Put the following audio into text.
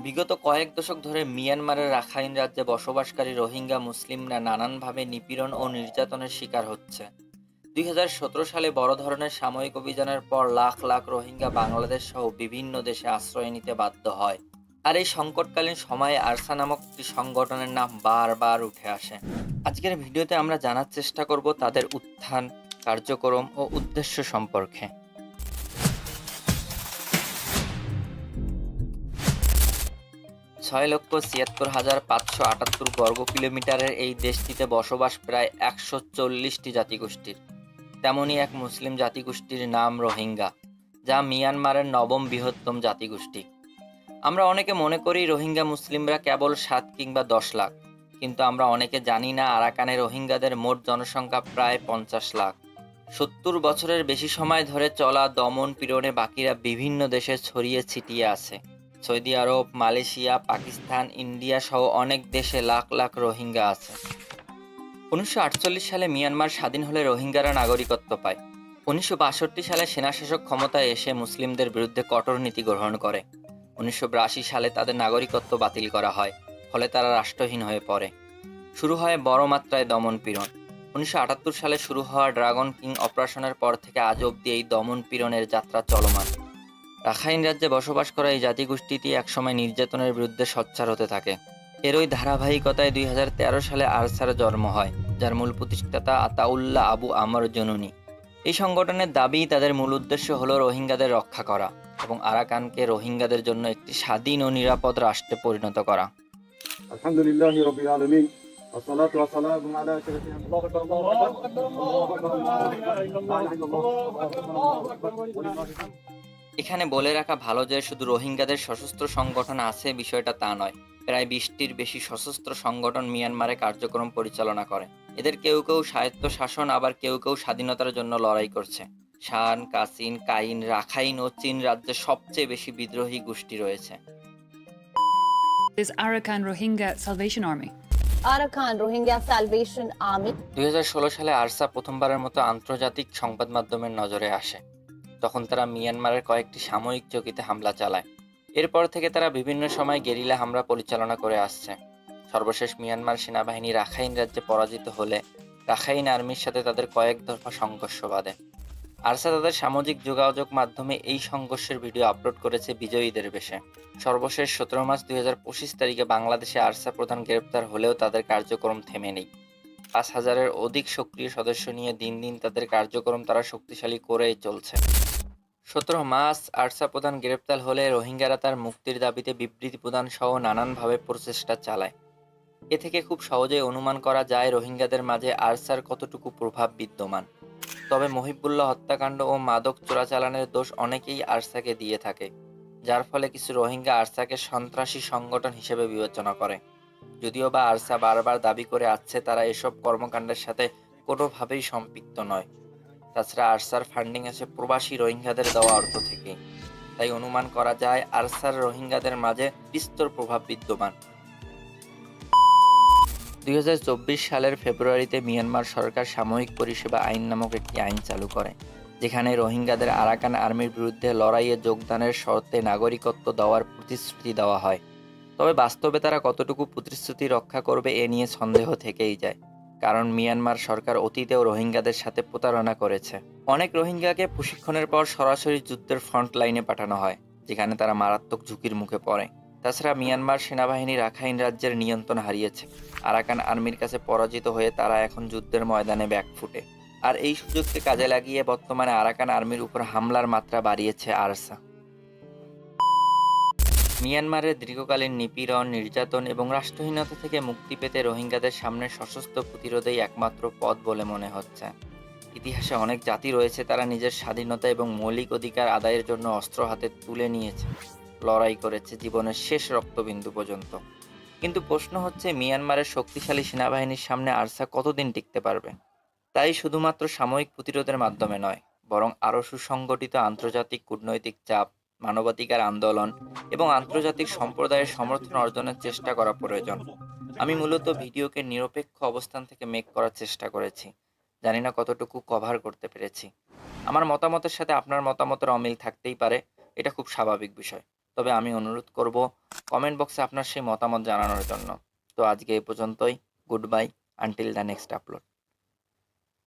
বিগত কয়েক দশক ধরে মিয়ানমারের রাখাইন রাজ্যে বসবাসকারী রোহিঙ্গা মুসলিমরা নানানভাবে নিপীড়ন ও নির্যাতনের শিকার হচ্ছে। 2017 সালে বড় ধরনের সামরিক অভিযানের পর লাখ লাখ রোহিঙ্গা বাংলাদেশ সহ বিভিন্ন দেশে আশ্রয় নিতে বাধ্য হয়। আর এই সংকটকালীন সময়ে আরসা নামক একটি সংগঠনের নাম বারবার উঠে আসে। আজকের ভিডিওতে আমরা জানার চেষ্টা করব তাদের উত্থান, কার্যক্রম ও উদ্দেশ্য সম্পর্কে। 6,76,578 বর্গ কিলোমিটারের এই দেশটিতে বসবাস প্রায় 140টি জাতিগোষ্ঠীর। তেমনই এক মুসলিম জাতিগোষ্ঠীর নাম রোহিঙ্গা, যা মিয়ানমারের নবম বৃহত্তম জাতিগোষ্ঠী। আমরা অনেকে মনে করি রোহিঙ্গা মুসলিমরা কেবল 7 কিংবা 10 লাখ, কিন্তু আমরা অনেকে জানি না আরাকানে রোহিঙ্গাদের মোট জনসংখ্যা প্রায় 50 লাখ। 70 বছরের বেশি সময় ধরে চলা দমন পীড়নে বাকিরা বিভিন্ন দেশে ছড়িয়ে ছিটিয়ে আছে। সৌদি আরব, মালয়েশিয়া, পাকিস্তান, ইন্ডিয়া সহ অনেক দেশে লাখ লাখ রোহিঙ্গা আছে। 1948 সালে মিয়ানমার স্বাধীন হলে রোহিঙ্গারা নাগরিকত্ব পায়। 1962 সালে সেনাশাসক ক্ষমতায় এসে মুসলিমদের বিরুদ্ধে কঠোর নীতি গ্রহণ করে। 1982 সালে তাদের নাগরিকত্ব বাতিল করা হয়, ফলে তারা রাষ্ট্রহীন হয়ে পড়ে। শুরু হয় বড় মাত্রায় দমন-পীড়ন। 1978 সালে শুরু হওয়া ড্রাগন কিং অপারেশনের পর থেকে আজ অবধি এই দমন-পীড়নের যাত্রা চলমান। রাখাইন রাজ্যে বসবাস করা এই জাতিগোষ্ঠীটি একসময় নির্যাতনের বিরুদ্ধে সোচ্চার হতে থাকে। এরই ধারাবাহিকতায় 2013 সালে আরসার জন্ম হয়, যার মূল প্রতিষ্ঠাতা আতাউল্লাহ আবু আমর জনুনি। এই সংগঠনের দাবি, তাদের মূল উদ্দেশ্য হলো রোহিঙ্গাদের রক্ষা করা এবং আরাকানকে রোহিঙ্গাদের জন্য একটি স্বাধীন ও নিরাপদ রাষ্ট্রে পরিণত করা। আলহামদুলিল্লাহি রাব্বিল আলামিন ওয়াসসালাতু ওয়াসসালামু আলা আশরাফিল আনবিয়া। এখানে বলে রাখা ভালো যে শুধু রোহিঙ্গাদের সশস্ত্র সংগঠন আছে বিষয়টা তা নয়। প্রায় 20টির বেশি সশস্ত্র সংগঠন মিয়ানমারে কার্যক্রম পরিচালনা করে। এদের কেউ কেউ স্বায়ত্তশাসন, আবার কেউ কেউ স্বাধীনতার জন্য লড়াই করছে। শান, কাসিন, কাইন, রাখাইন ও চীন রাজ্যে সবচেয়ে বেশি বিদ্রোহী গোষ্ঠী রয়েছে। Is Arakan Rohingya Salvation Army. Arakan Rohingya Salvation Army 2016 সালে আরসা প্রথমবারের মতো আন্তর্জাতিক সংবাদ মাধ্যমের নজরে আসে। তখন তারা মিয়ানমারের কয়েকটি সাময়িক চৌকিতে হামলা চালায়। এরপর থেকে তারা বিভিন্ন সময় গেরিলা হামলা পরিচালনা করে আসছে। সর্বশেষ মিয়ানমার সেনাবাহিনী রাখাইন রাজ্যে পরাজিত হলে রাখাইন আর্মির সাথে তাদের কয়েক দফা সংঘর্ষ বাধে। আরসা তাদের সামাজিক যোগাযোগ মাধ্যমে এই সংঘর্ষের ভিডিও আপলোড করেছে বিজয়ীদের বেশে। সর্বশেষ 17 মার্চ 2025 তারিখে বাংলাদেশে আরসা প্রধান গ্রেপ্তার হলেও তাদের কার্যক্রম থেমে নেই। 5,000-এর অধিক সক্রিয় সদস্য নিয়ে দিন দিন তাদের কার্যক্রম তারা শক্তিশালী করেই চলছে। 17 মার্চ আরসা প্রধান গ্রেপ্তার হলে রোহিঙ্গারা তার মুক্তির দাবিতে বিবৃতি প্রদান সহ নানানভাবে প্রচেষ্টা চালায়। এ থেকে খুব সহজেই অনুমান করা যায় রোহিঙ্গাদের মাঝে আরসার কতটুকু প্রভাব বিদ্যমান। তবে মহিবুল্লাহ হত্যাকাণ্ড ও মাদক চোরাচালানের দোষ অনেকেই আরসাকে দিয়ে থাকে, যার ফলে কিছু রোহিঙ্গা আরসাকে সন্ত্রাসী সংগঠন হিসেবে বিবেচনা করে। যদিও বা আরসা বারবার দাবি করে আসছে তারা এসব কর্মকাণ্ডের সাথে কোনোভাবেই সম্পৃক্ত নয়। তাছাড়া আরসার ফান্ডিং আসে প্রবাসী রোহিঙ্গাদের দেওয়া অর্থ থেকে। তাই অনুমান করা যায় আরসার রোহিঙ্গাদের মাঝে বিস্তর প্রভাব বিদ্যমান। 2024 সালের ফেব্রুয়ারিতে মিয়ানমার সরকার সাময়িক পরিষেবা আইন নামক একটি আইন চালু করে, যেখানে রোহিঙ্গাদের আরাকান আর্মির বিরুদ্ধে লড়াইয়ে যোগদানের শর্তে নাগরিকত্ব দেওয়ার প্রতিশ্রুতি দেওয়া হয়। তবে বাস্তবে তারা কতটুকু প্রতিশ্রুতি রক্ষা করবে এ নিয়ে সন্দেহ থেকেই যায়, কারণ মিয়ানমার সরকার অতীতেও রোহিঙ্গাদের সাথে প্রতারণা করেছে। অনেক রোহিঙ্গাকে প্রশিক্ষণের পর সরাসরি যুদ্ধের ফ্রন্ট লাইনে পাঠানো হয়, যেখানে তারা মারাত্মক ঝুঁকির মুখে পড়ে। তাছাড়া মিয়ানমার সেনাবাহিনী রাখাইন রাজ্যের নিয়ন্ত্রণ হারিয়েছে। আরাকান আর্মির কাছে পরাজিত হয়ে তারা এখন যুদ্ধের ময়দানে ব্যাকফুটে। আর এই সুযোগকে কাজে লাগিয়ে বর্তমানে আরাকান আর্মির উপর হামলার মাত্রা বাড়িয়েছে আরসা। মিয়ানমারের দীর্ঘকালীন নিপীড়ন, নির্যাতন এবং রাষ্ট্রহীনতা থেকে মুক্তি পেতে রোহিঙ্গাদের সামনে সশস্ত্র প্রতিরোধই একমাত্র পথ বলে মনে হচ্ছে। ইতিহাসে অনেক জাতি রয়েছে তারা নিজের স্বাধীনতা এবং মৌলিক অধিকার আদায়ের জন্য অস্ত্র হাতে তুলে নিয়েছে, লড়াই করেছে জীবনের শেষ রক্তবিন্দু পর্যন্ত। কিন্তু প্রশ্ন হচ্ছে মিয়ানমারের শক্তিশালী সেনাবাহিনীর সামনে আরসা কতদিন টিকতে পারবে? তাই শুধুমাত্র সাময়িক প্রতিরোধের মাধ্যমে নয়, বরং আরও সুসংগঠিত আন্তর্জাতিক কূটনৈতিক চাপ, মানবাধিকার আন্দোলন এবং আন্তর্জাতিক সম্প্রদায়ের সমর্থন অর্জনের চেষ্টা করা প্রয়োজন। আমি মূলত ভিডিওকে নিরপেক্ষ অবস্থান থেকে মেক করার চেষ্টা করেছি। জানি না কতটুকু কভার করতে পেরেছি। আমার মতামতের সাথে আপনার মতামতের অমিল থাকতেই পারে, এটা খুব স্বাভাবিক বিষয়। তবে আমি অনুরোধ করব কমেন্ট বক্সে আপনার সেই মতামত জানানোর জন্য। তো আজকে এই পর্যন্তই। Good bye until the next upload.